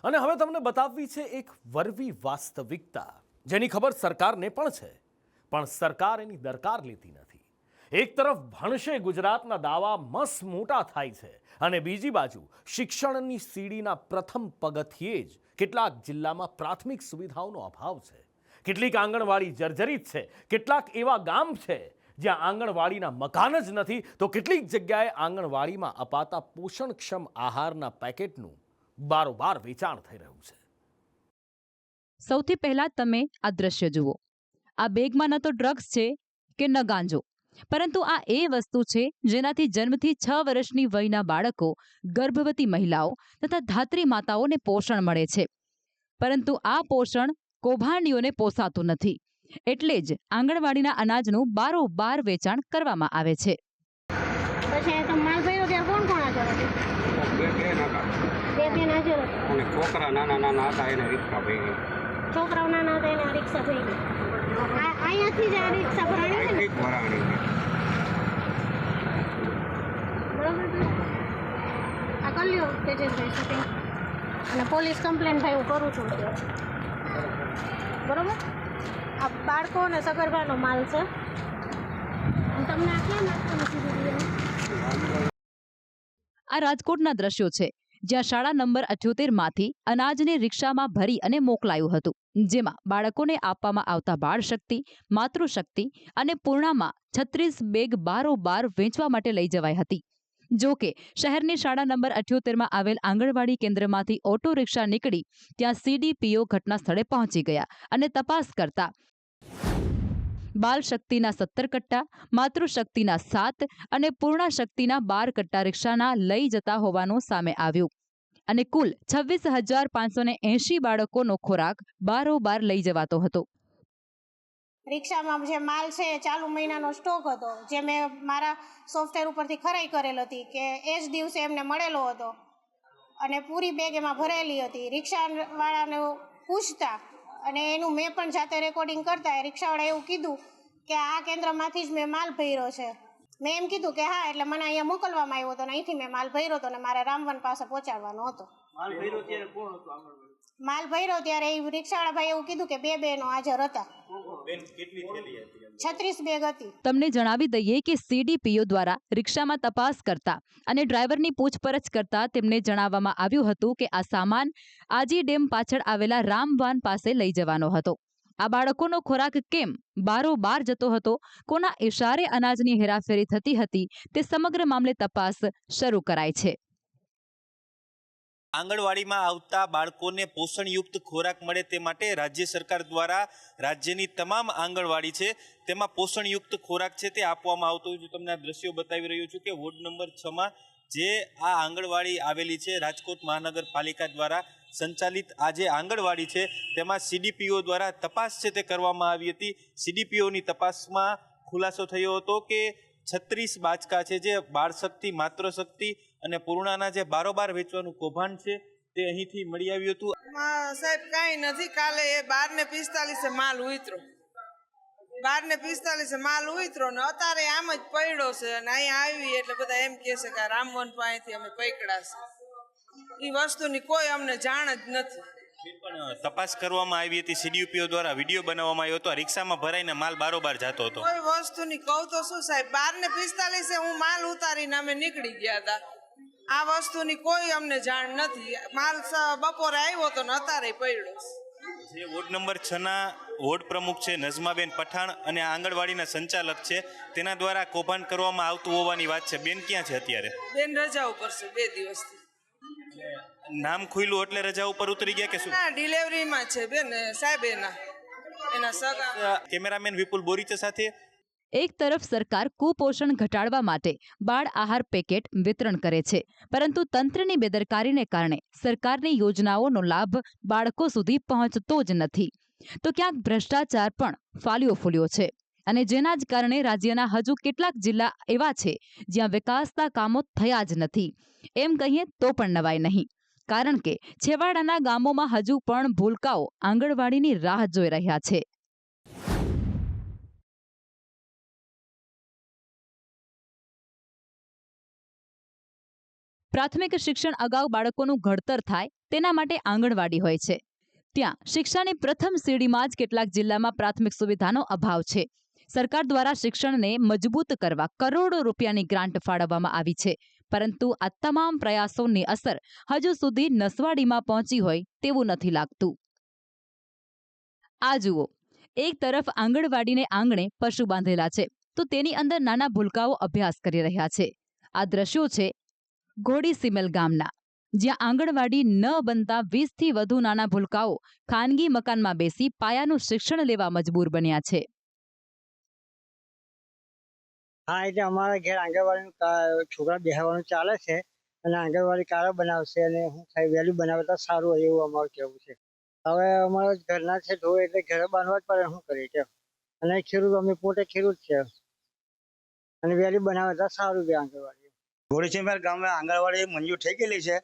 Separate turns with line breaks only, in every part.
અને હવે તમને બતાવવી છે એક વરવી વાસ્તવિકતા જેની ખબર સરકારને પણ છે, પણ સરકાર એની દરકાર લેતી નથી. એક તરફ ભણશે ગુજરાતના દાવા મસ મોટા થાય છે અને બીજી બાજુ શિક્ષણની સીડીના પ્રથમ પગથિયે જ કેટલાક જિલ્લામાં પ્રાથમિક સુવિધાઓનો અભાવ છે. કેટલીક આંગણવાડી જર્જરિત છે, કેટલાક એવા ગામ છે જ્યાં આંગણવાડીના મકાન જ નથી, તો કેટલીક જગ્યાએ આંગણવાડીમાં અપાતા પોષણક્ષમ આહારના પેકેટનું બારોબાર વેચાણ થઈ રહ્યું છે.
સૌથી પહેલા તમે આ દ્રશ્ય જુઓ. આ બેગમાં ન તો ડ્રગ્સ છે કે ન ગાંજો, પરંતુ આ એ વસ્તુ છે જેનાથી જન્મથી 6 વર્ષની વયના બાળકો, ગર્ભવતી મહિલાઓ તથા ધાત્રી માતાઓને પોષણ મળે છે. પરંતુ આ પોષણ કૌભાંડીઓને પોસાતું નથી, એટલે જ આંગણવાડીના અનાજનું બારોબાર વેચાણ કરવામાં આવે છે.
પછી તો માલ ભર્યો ત્યારે કોણ કોણ હાજર હતું? બે બેન હાજર હતા.
અને છોકરા નાના હતા એને રિક્ષા ભરી.
છોકરાઓ નાના હતા એને રિક્ષા ભરી. અહીંયાથી જ આ રિક્ષા ભરાણી છે ને?
ભરાણી
બરોબર છે. આ કરી લ્યો તેજસભાઈ શૂટિંગ, અને પોલીસ કમ્પ્લેન ભાઈ હું કરું છું અત્યારે. બરોબર. આ બાળકો અને સગર્ભાનો માલ છે. તમને આ ક્યાં નાખવાનું કીધું?
આ રાજકોટના દ્રશ્યો છે, જ્યાં શાળા નંબર 78માંથી અનાજને રિક્ષામાં ભરી અને મોકલાયું હતું, જેમાં બાળકોને આપવામાં આવતા બાળશક્તિ, માતૃશક્તિ અને પૂર્ણામાં 36 બેગ બારોબાર વેચવા માટે લઈ જવાઈ હતી. જો કે શહેરની શાળા નંબર 78માં આવેલ આંગણવાડી કેન્દ્રમાંથી ઓટો રિક્ષા નીકળી ત્યાં CDPO ઘટના સ્થળે પહોંચી ગયા અને તપાસ કરતા બાલ શક્તિના 17 કટ્ટા, માતૃશક્તિના 7 અને પૂર્ણા શક્તિના 12 કટ્ટા રિક્ષાના લઈ જતા હોવાનું સામે આવ્યું અને કુલ 26,580 બાળકોનો ખોરાક બારોબાર લઈ જવાતો હતો.
રિક્ષામાં જે માલ છે એ ચાલુ મહિનાનો સ્ટોક હતો, જે મેં મારા સોફ્ટવેર ઉપરથી ખરાઈ કરેલ હતી કે એ જ દિવસે એમને મળેલો હતો અને પૂરી બેગ એમાં ભરેલી હતી. રિક્ષાવાળાને પૂછતા અને એનું મેં પણ જાતે રેકોર્ડિંગ કરતા રિક્ષાવાળાએ એવું કીધું કે આ કેન્દ્રમાંથી જ મેં માલ ભર્યો છે. મેં એમ કીધું કે હા, એટલે મને અહીંયા મોકલવામાં આવ્યો હતો અને અહીંથી મેં માલ ભર્યો હતો અને મારે રામવન પાસે પહોંચાડવાનો હતો. માલ ભર્યો ત્યારે એ રિક્ષાવાળા ભાઈ એવું કીધું કે 2 બહેનો હાજર હતા. 36 બેગ હતી.
તમને જણાવી દઈએ કે CDPO દ્વારા રિક્ષામાં તપાસ કરતા અને ડ્રાઈવરની પૂછપરછ કરતા તેમને જણાવવામાં આવ્યું હતું કે આ સામાન આજી ડેમ પાછળ આવેલા રામવાન પાસે લઈ જવાનો હતો. આ બાળકોનો ખોરાક કેમ બારોબાર જતો હતો, કોના ઇશારે અનાજની હેરાફેરી થતી હતી, તે સમગ્ર મામલે તપાસ શરૂ કરાઈ છે.
આંગણવાડીમાં આવતા બાળકોને પોષણયુક્ત ખોરાક મળે તે માટે રાજ્ય સરકાર દ્વારા રાજ્યની તમામ આંગણવાડી છે તેમાં પોષણયુક્ત ખોરાક છે તે આપવામાં આવતો હોય છે. તમને આ દ્રશ્યો બતાવી રહ્યો છું કે વોર્ડ નંબર 6માં જે આ આંગણવાડી આવેલી છે, રાજકોટ મહાનગરપાલિકા દ્વારા સંચાલિત આ જે આંગણવાડી છે તેમાં CDPO દ્વારા તપાસ છે તે કરવામાં આવી હતી. CDPOની તપાસમાં ખુલાસો થયો હતો કે 36 બાચકા છે જે બાળશક્તિ, માતૃશક્તિ અને પૂર્ણાના જે બારોબાર વેચવાનું કૌભાંડ છે તે અહીંથી મળી આવ્યું હતું.
સાહેબ કાંઈ નથી, કાલે એ 12:45 માલ ઉતરો, 12:45 માલ ઉતરો ને અત્યારે આમ જ પડ્યો છે અને અહીંયા આવી એટલે બધા એમ કહે છે કે રામવન પાસેથી અમે પકડા છે. એ વસ્તુની કોઈ અમને જાણ જ નથી.
પણ તપાસ કરવામાં આવી હતી, CDPO દ્વારા વિડીયો બનાવવામાં આવ્યો હતો, રિક્ષામાં ભરાઈને માલ બારોબાર જતો હતો.
કોઈ વસ્તુની કહું તો શું સાહેબ, 12:45 હું માલ ઉતારીને અમે નીકળી ગયા હતા. આ વસ્તુની કોઈ અમને જાણ નથી. માલ બપોરે આવ્યો તો ને અત્યારે પડ્યો.
જે વોર્ડ નંબર 6ના વોર્ડ પ્રમુખ છે નઝમાબેન પઠાણ અને આંગણવાડીના સંચાલક છે તેના દ્વારા કૌભાંડ કરવામાં આવતું હોવાની વાત છે. બેન ક્યાં છે અત્યારે?
બેન રજા ઉપર છે 2 દિવસથી.
નામ ખુલ્લું એટલે રજા ઉપર ઉતરી ગયા કે શું?
ના, ડિલિવરીમાં છે બેન સાહેબ એના સગા.
કેમેરામેન વિપુલ બોરીચા સાથે.
એક તરફ સરકાર કુપોષણ ઘટાડવા માટે બાળ આહાર પેકેટ વિતરણ કરે છે, પરંતુ તંત્રની બેદરકારીને કારણે સરકારની યોજનાઓનો લાભ બાળકો સુધી પહોંચતો જ નથી. તો ક્યાંક ભ્રષ્ટાચાર પણ ફાલ્યો ફૂલ્યો છે અને જેના જ કારણે રાજ્યના હજુ કેટલાક જિલ્લા એવા છે જ્યાં વિકાસના કામો થયા જ નથી. એમ કહીએ તો પણ નવાય નહીં, કારણ કે છેવાડાના ગામોમાં હજુ પણ ભૂલકાઓ આંગણવાડીની રાહ જોઈ રહ્યા છે. પ્રાથમિક શિક્ષણ અગાઉ બાળકોનું ઘડતર થાય તેના માટે આંગણવાડી હોય છે. ત્યાં શિક્ષાની પ્રથમ સીડીમાં જ કેટલાક જિલ્લામાં પ્રાથમિક સુવિધાનો અભાવ છે. સરકાર દ્વારા શિક્ષણને મજબૂત કરવા કરોડો રૂપિયાની ગ્રાન્ટ ફાળવવામાં આવી છે, પરંતુ આ તમામ પ્રયાસોની અસર હજુ સુધી નસવાડીમાં પહોંચી હોય તેવું નથી લાગતું. આ જુઓ, એક તરફ આંગણવાડીને આંગણે પશુ બાંધેલા છે, તો તેની અંદર નાના ભૂલકાઓ અભ્યાસ કરી રહ્યા છે. આ દ્રશ્યો છે ઘોડીસીમેલ ગામના, જ્યાં આંગણવાડી ન બનતા 20થી વધુ નાના ભૂલકાઓ ખાનગી મકાનમાં બેસી પાયાનું શિક્ષણ લેવા મજબૂર બન્યા છે.
હા, એટલે અમારા ઘેર આંગણવાડીનું છોકરા બેસવાનું ચાલે છે અને આંગણવાડી કારો બનાવશે અને હું થાય વહેલું બનાવે તો સારું હોય એવું અમારું કહેવું છે. હવે અમારા ઘરના છે ઢોર એટલે ઘરે બાંધવા જ પડે, શું કરીએ કે. અને ખેડૂત અમે પોતે ખેડૂત છે અને વહેલી બનાવે તો સારું છે આંગણવાડી.
ઘોડીસીમેલ ગામમાં આંગણવાડી મંજૂર થઈ ગયેલી છે,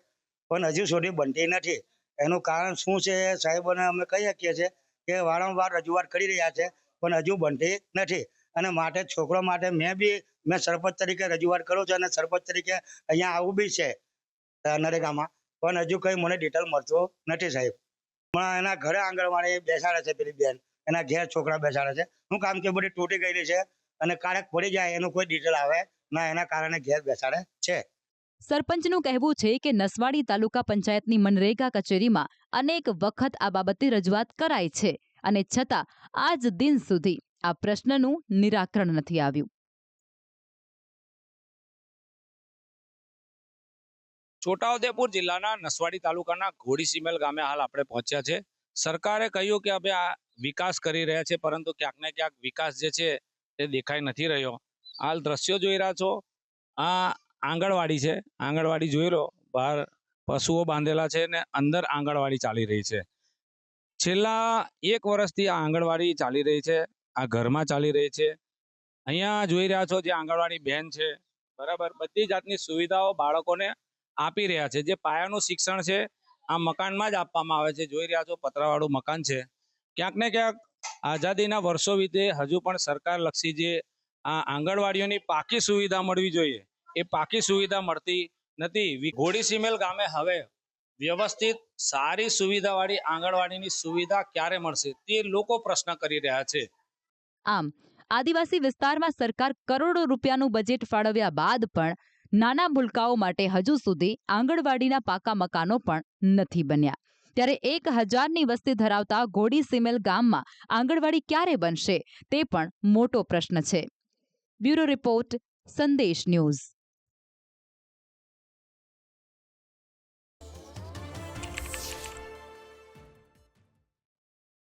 પણ હજુ સુધી બનતી નથી. એનું કારણ શું છે સાહેબોને અમે કહી શકીએ છીએ કે વારંવાર રજૂઆત કરી રહ્યા છે, પણ હજુ બનતી નથી. અને માટે છોકરો માટે મેં સરપંચ તરીકે રજૂઆત કરું છું અને સરપંચ તરીકે અહીંયા આવું બી છે નરેગામાં, પણ હજુ કંઈ મને ડિટેલ મળતો નથી સાહેબ. હમણાં એના ઘરે આંગણવાડી બેસાડે છે, પેલી બેન એના ઘેર છોકરા બેસાડે છે. શું કામ કે બધી તૂટી ગયેલી છે અને કારક પડી જાય એનું કોઈ ડિટેલ આવે ના, એના કારણે ઘેર બેસાડે છે.
સરપંચનું કહેવું છે કે નસવાડી તાલુકા પંચાયતની મનરેગા કચેરીમાં અનેક વખત આ બાબતે રજૂઆત કરાઈ છે અને છતાં આજ દિન સુધી આ પ્રશ્નનું નિરાકરણ નથી આવ્યું.
છોટાઉદેપુર જિલ્લાના નસવાડી તાલુકાના ઘોડીસીમેલ ગામે હાલ આપણે પહોંચ્યા છે. સરકારે કહ્યું કે હવે આ વિકાસ કરી રહ્યા છે, પરંતુ ક્યાંક ને ક્યાંક વિકાસ જે છે તે દેખાઈ નથી રહ્યો. હાલ દ્રશ્યો જોઈ રહ્યા છો, આ આંગણવાડી છે. આંગણવાડી જોઈ લો, બહાર પશુઓ બાંધેલા છે ને અંદર આંગણવાડી ચાલી રહી છે. છેલ્લા 1 વર્ષથી આ આંગણવાડી ચાલી રહી છે, આ ઘરમાં ચાલી રહી છે. અહીંયા જોઈ રહ્યા છો જે આંગણવાડી બેન છે, બરાબર, બધી જાતની સુવિધાઓ બાળકોને આપી રહ્યા છે. જે પાયાનું શિક્ષણ છે આ મકાનમાં જ આપવામાં આવે છે. જોઈ રહ્યા છો પતરાવાળું મકાન છે. ક્યાંક ને ક્યાંક આઝાદીના વર્ષો વીતે હજુ પણ સરકારલક્ષી જે આ આંગણવાડીઓની પાકી સુવિધા મળવી જોઈએ એ પાકી સુવિધા મળતી નથી. ઘોડીસીમેલ ગામે હવે વ્યવસ્થિત સારી સુવિધાવાળી આંગણવાડીની સુવિધા ક્યારે મળશે તે લોકો પ્રશ્ન કરી રહ્યા છે.
આમ આદિવાસી વિસ્તારમાં સરકાર કરોડો રૂપિયાનું બજેટ ફાળવ્યા બાદ પણ નાના ભૂલકાઓ માટે હજુ સુધી આંગણવાડીના પાકા મકાનો પણ નથી બન્યા. ત્યારે 1000ની વસ્તી ધરાવતા ઘોડીસીમેલ ગામમાં આંગણવાડી ક્યારે બનશે તે પણ મોટો પ્રશ્ન છે. બ્યુરો રિપોર્ટ, સંદેશ ન્યૂઝ.